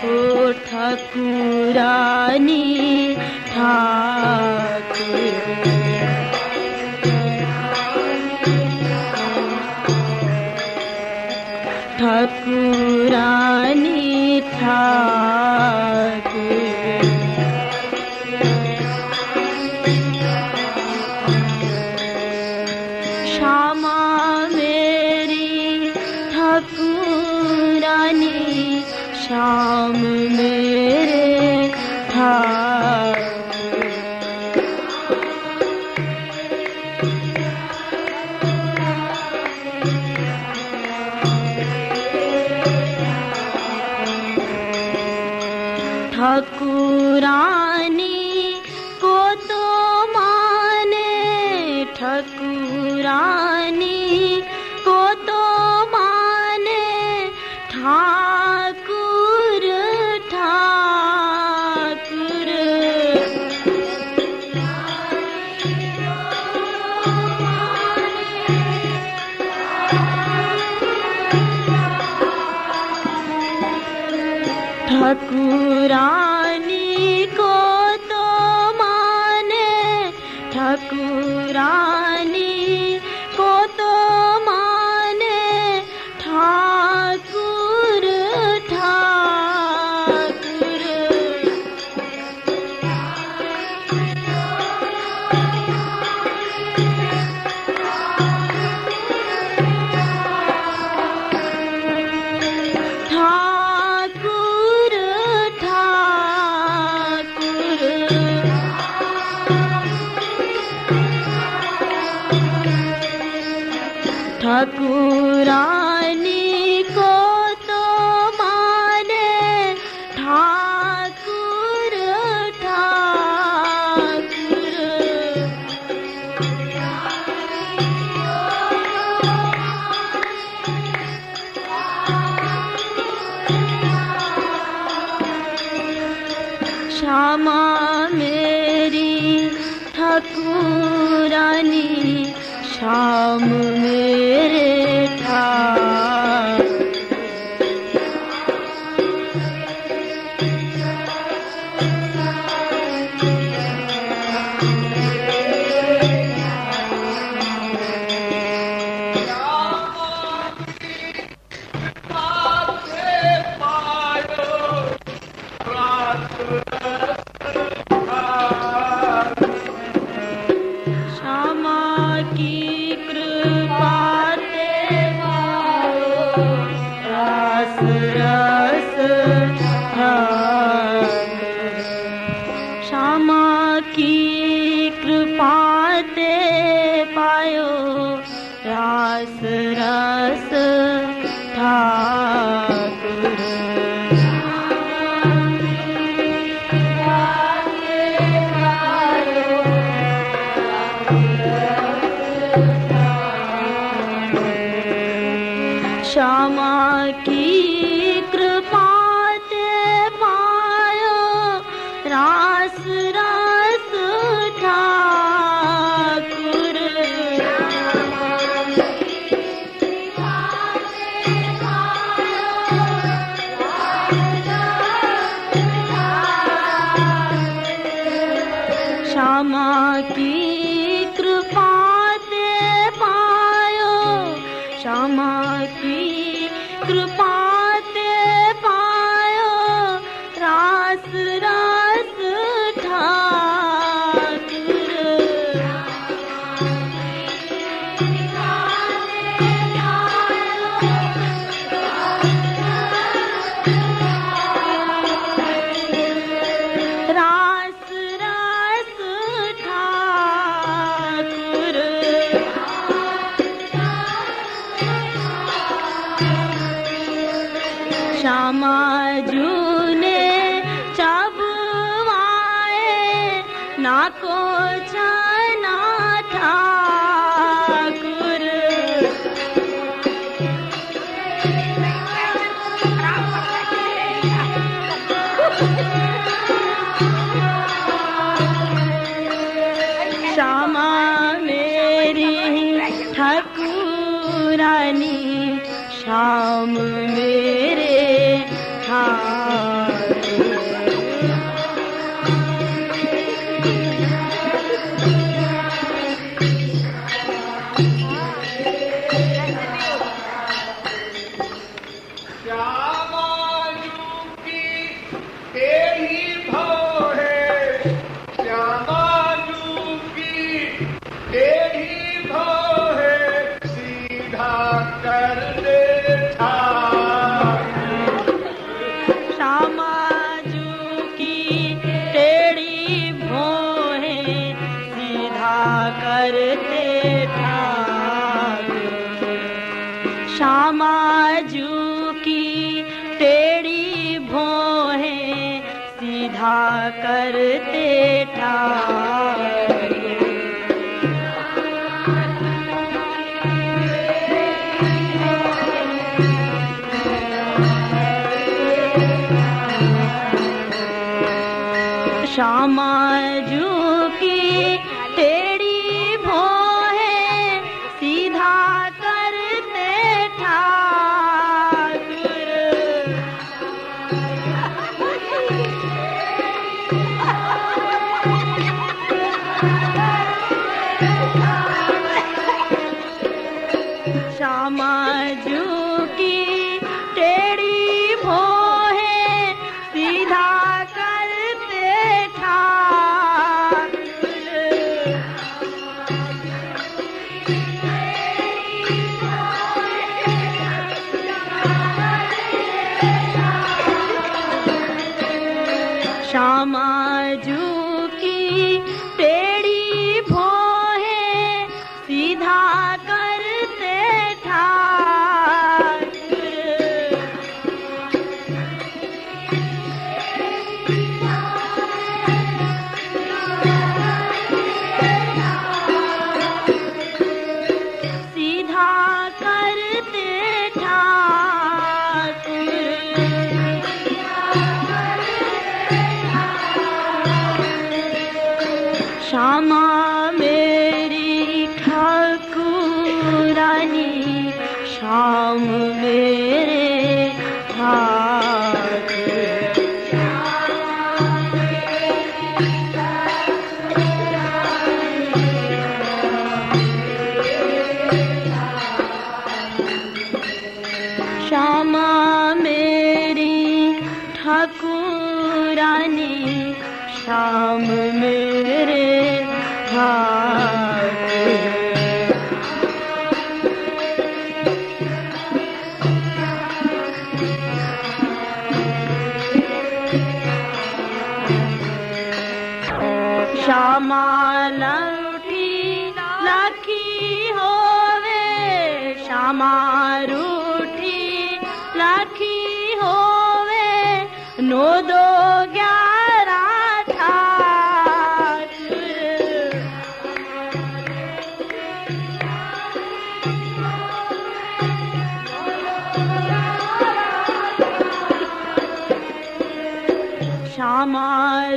Speaker 1: ओ ठाकुरानी ठाकुर, ठाकुरानी ठाकुर। श्यामा मेरी ठाकुरानी, श्याम मेरे ठाकुर। ठाकुरानी को तो माने, ठाकुरानी को तो माने ठाकुर ठाकुर। ठाकुरानी को ठाकुरानी को तो माने ठाकुर ठाकुर। श्यामा मेरी ठाकुरानी श्याम मेरे ठाकुर। श्यामा की कृपा ते पायो रास रस ठाकुर। श्यामा की कृपा ते पायो रास रस ठाकुर। श्यामा की कृपा ते पायो श्यामा की कृपा ते पायो रास रस ठाकुर। रास रस ठाकुर। श्यामा जूने चबवाए ना को छना ठाकुर। श्यामा मेरी ठाकुरानी श्याम मेरे ठाकुर। श्यामा जू की टेढ़ी भोहें सीधा करते ठाकुर। श्यामा जू की टेढ़ी भोहें सीधा करते ठाकुर। श्यामा जू की टेढ़ी भोहें सीधा करते ठाकुर। श्यामा जू की टेढ़ी भोहें सीधा करते ठाकुर। श्यामा मेरी ठाकुरानी, श्याम मेरे ठाकुर। श्यामा मेरी ठाकुरानी, श्याम मेरे ठाकुर। श्यामा लौटी लाखी होवे, श्यामा रूठी लाखी होवे, 9 2 11 ठाकुर। श्यामा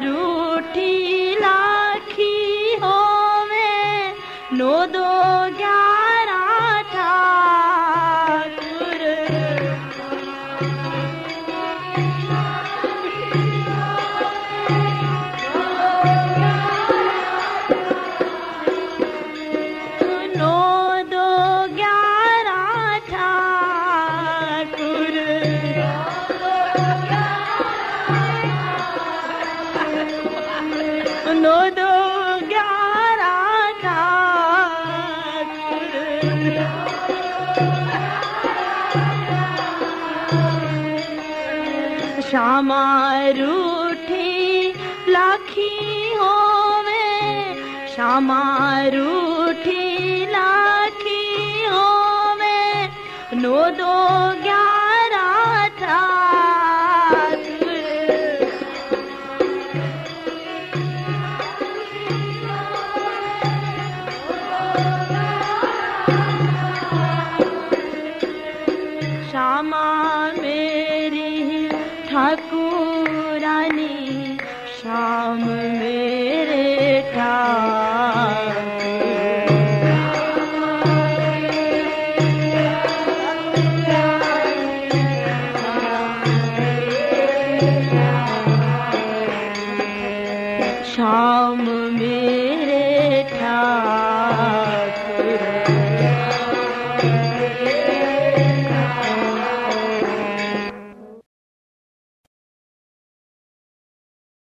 Speaker 1: रूठी लाखी होवे, 9 2 11 ठाकुर। 9 2 11 ठाकुर। 9 2 11 ठाकुर। श्यामा रूठी लाखी होवे, श्यामा रूठी लाखी होवे, 9 2 11 ठाकुर। श्यामा मेरी ठाकुरानी, श्याम मेरे ठाकुर। श्याम मेरे